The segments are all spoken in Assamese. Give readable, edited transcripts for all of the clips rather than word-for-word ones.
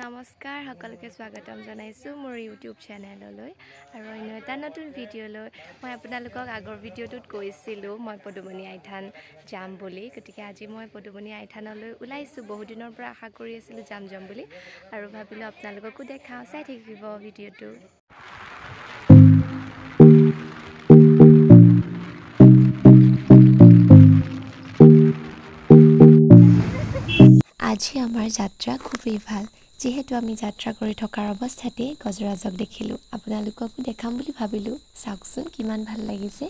নমস্কাৰ সকলোকে স্বাগতম জনাইছো মোৰ ইউটিউব চেনেললৈ আৰু অন্য এটা নতুন ভিডিঅ'লৈ মই আপোনালোকক আগৰ ভিডিঅ'টোত কৈছিলো মই পদুমণি আইথান যাম বুলি গতিকে আজি মই পদুমণি আইথানলৈ ওলাইছো বহুত দিনৰ পৰা আশা কৰি আছিলো যাম বুলি আৰু ভাবিলো আপোনালোককো দেখাওঁ চাই থাকিব ভিডিঅ'টো আজি আমাৰ যাত্ৰা খুবেই ভাল যেহেতু আমি যাত্ৰা কৰি থকাৰ অৱস্থাতে গজৰাজক দেখিলো আপোনালোককো দেখাম বুলি ভাবিলো চাওকচোন কিমান ভাল লাগিছে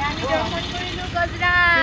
আমি দৰ্শন কৰিলো গজৰাজ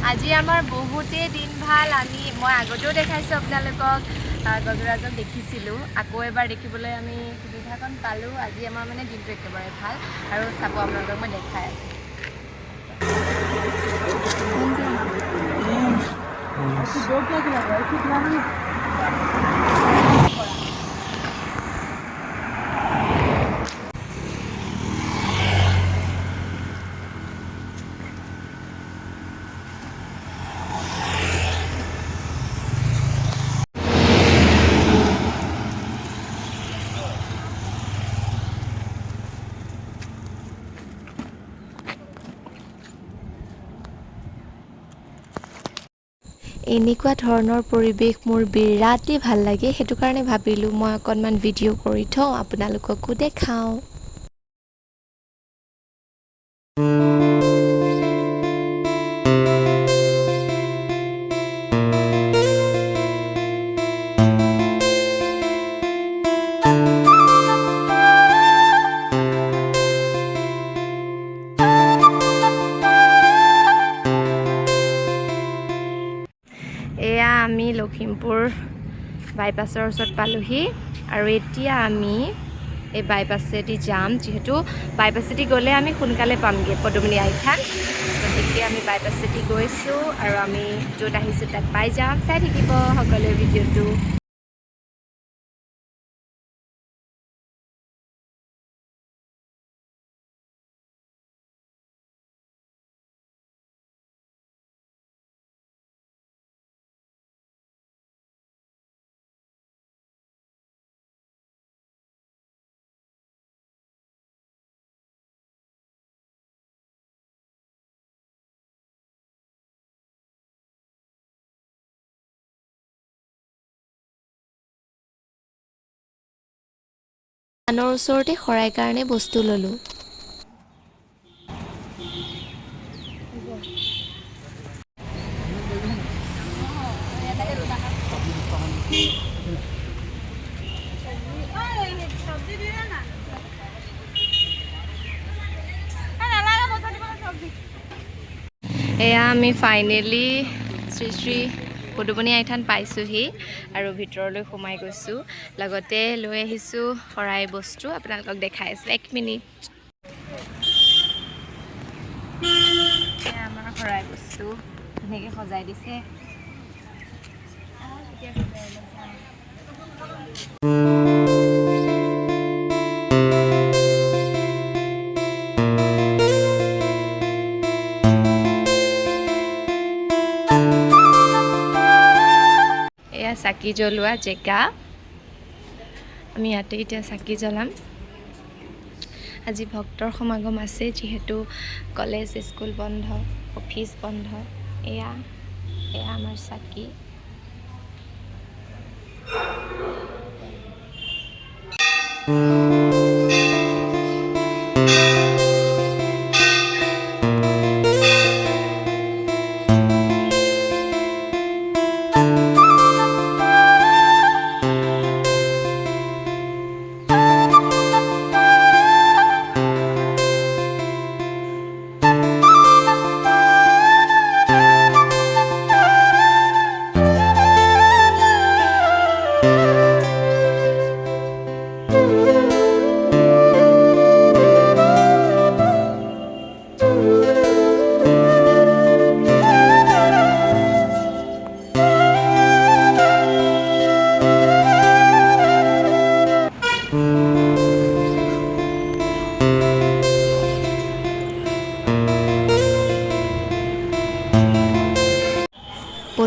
আজি আমাৰ বহুতে দিন ভাল মই আগতেও দেখাইছো আপোনালোকক গজৰাজক দেখিছিলো আকৌ এবাৰ দেখিবলৈ আমি সুবিধাকণ পালো আজি আমাৰ মানে দিনটো একেবাৰে ভাল আৰু চাব আপোনালোকক মই দেখাই আছো এনেকুৱা ধৰণৰ পৰিৱেশ মোৰ বিৰাটেই ভাল লাগে সেইটো কাৰণে ভাবিলোঁ মই অকণমান ভিডিঅ' কৰি থওঁ আপোনালোককো দেখাওঁ এয়া আমি লখিমপুৰ বাইপাছৰ ওচৰত পালোহি আৰু এতিয়া আমি এই বাইপাছেদি যাম যিহেতু বাইপাছেদি গ'লে আমি সোনকালে পামগৈ পদুমণি আইথান গতিকে আমি বাইপাছেদি গৈছোঁ আৰু আমি য'ত আহিছোঁ তাত পাই যাম চাই থাকিব সকলোৱে ভিডিঅ'টো আনৰ ওচৰতে শৰাই কাৰণে বস্তু ল'লোঁ এয়া আমি ফাইনেলি শ্ৰী পদুমণি আইথান পাইছোঁহি আৰু ভিতৰলৈ সোমাই গৈছোঁ লগতে লৈ আহিছোঁ শৰাই বস্তু আপোনালোকক দেখাই আছোঁ 1 মিনিট আমাৰ শৰাই বস্তু ধুনীয়াকৈ সজাই দিছে চাকি জ্বলোৱা জেগা আমি ইয়াতে এতিয়া চাকি জ্বলাম আজি ভক্তৰ সমাগম আছে যিহেতু কলেজ স্কুল বন্ধ অফিচ বন্ধ এয়া আমাৰ চাকি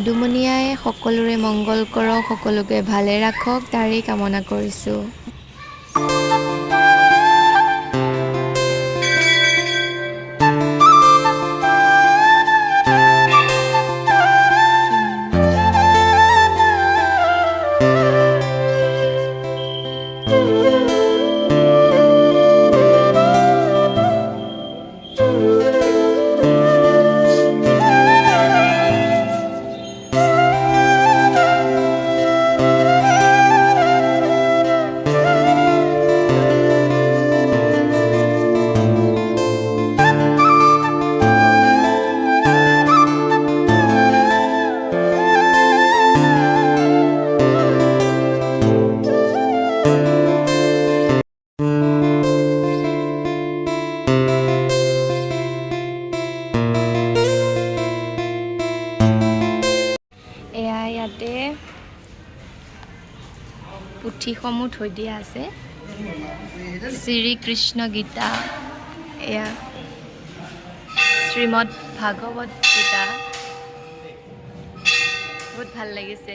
পদুমণিয়াই সকলোৰে মংগল কৰক, সকলোকে ভালে ৰাখক, তাৰেই কামনা কৰিছোঁ। ইয়াতে পুথিসমূহ থৈ দিয়া আছে। শ্ৰীকৃষ্ণ গীতা, এয়া শ্ৰীমদ ভাগৱত গীতা, বহুত ভাল লাগিছে।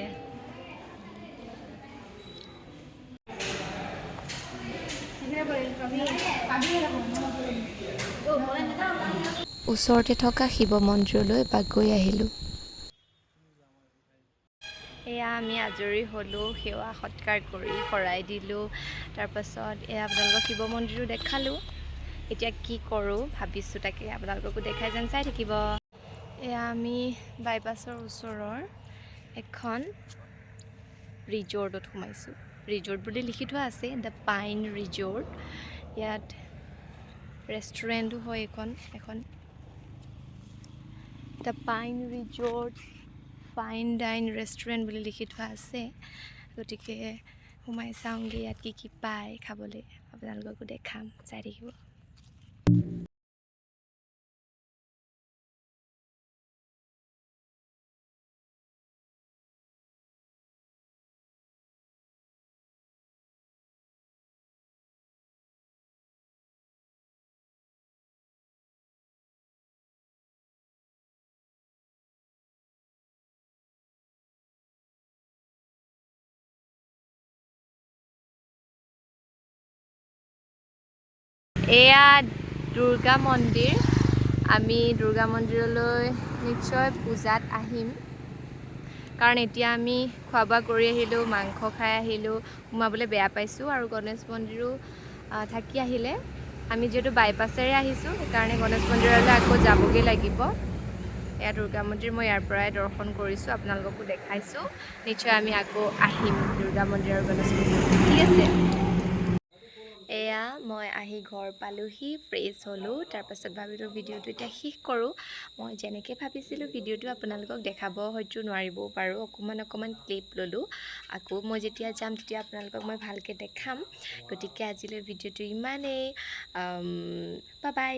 ওচৰতে থকা শিৱ মন্দিৰলৈ এপাক গৈ আহিলোঁ। এয়া আমি আজৰি হ'লোঁ, সেৱা সৎকাৰ কৰি শৰাই দিলোঁ। তাৰপাছত এয়া আপোনালোকক শিৱ মন্দিৰো দেখালোঁ। এতিয়া কি কৰোঁ ভাবিছোঁ, তাকে আপোনালোককো দেখাই যেন চাই থাকিব। এয়া আমি বাইপাছৰ ওচৰৰ এখন ৰিজৰ্টত সোমাইছোঁ। ৰিজৰ্ট বুলি লিখি থোৱা আছে, দ্য পাইন ৰিজৰ্ট। ইয়াত ৰেষ্টুৰেণ্টো হয় এখন the pine resort fine dine restaurant বুলি লিখি থোৱা আছে। গতিকে সোমাই চাওঁগৈ ইয়াত কি কি পায় খাবলৈ, আপোনালোককো দেখাম, চাই থাকিব। এয়া দুৰ্গা মন্দিৰ। আমি দুৰ্গা মন্দিৰলৈ নিশ্চয় পূজাত আহিম, কাৰণ এতিয়া আমি খোৱা বোৱা কৰি আহিলোঁ, মাংস খাই আহিলোঁ, সোমাবলৈ বেয়া পাইছোঁ। আৰু গণেশ মন্দিৰো থাকি আহিলে, আমি যিহেতু বাইপাছেৰে আহিছোঁ, সেইকাৰণে গণেশ মন্দিৰলৈ আকৌ যাবগৈ লাগিব। এয়া দুৰ্গা মন্দিৰ, মই ইয়াৰ পৰাই দৰ্শন কৰিছোঁ, আপোনালোককো দেখাইছোঁ। নিশ্চয় আমি আকৌ আহিম দুৰ্গা মন্দিৰ আৰু গণেশ মন্দিৰ, ঠিক আছে। এয়া মই আহি ঘৰ পালোহি, ফ্ৰেছ হ'লোঁ। তাৰপাছত ভাবিলোঁ ভিডিঅ'টো এতিয়া শেষ কৰোঁ। মই যেনেকৈ ভাবিছিলোঁ ভিডিঅ'টো আপোনালোকক দেখাব হয়তো নোৱাৰিবও পাৰোঁ, অকণমান ক্লিপ ল'লোঁ। আকৌ মই যেতিয়া যাম তেতিয়া আপোনালোকক মই ভালকৈ দেখাম। গতিকে আজিলৈ ভিডিঅ'টো ইমানেই, বাই বাই।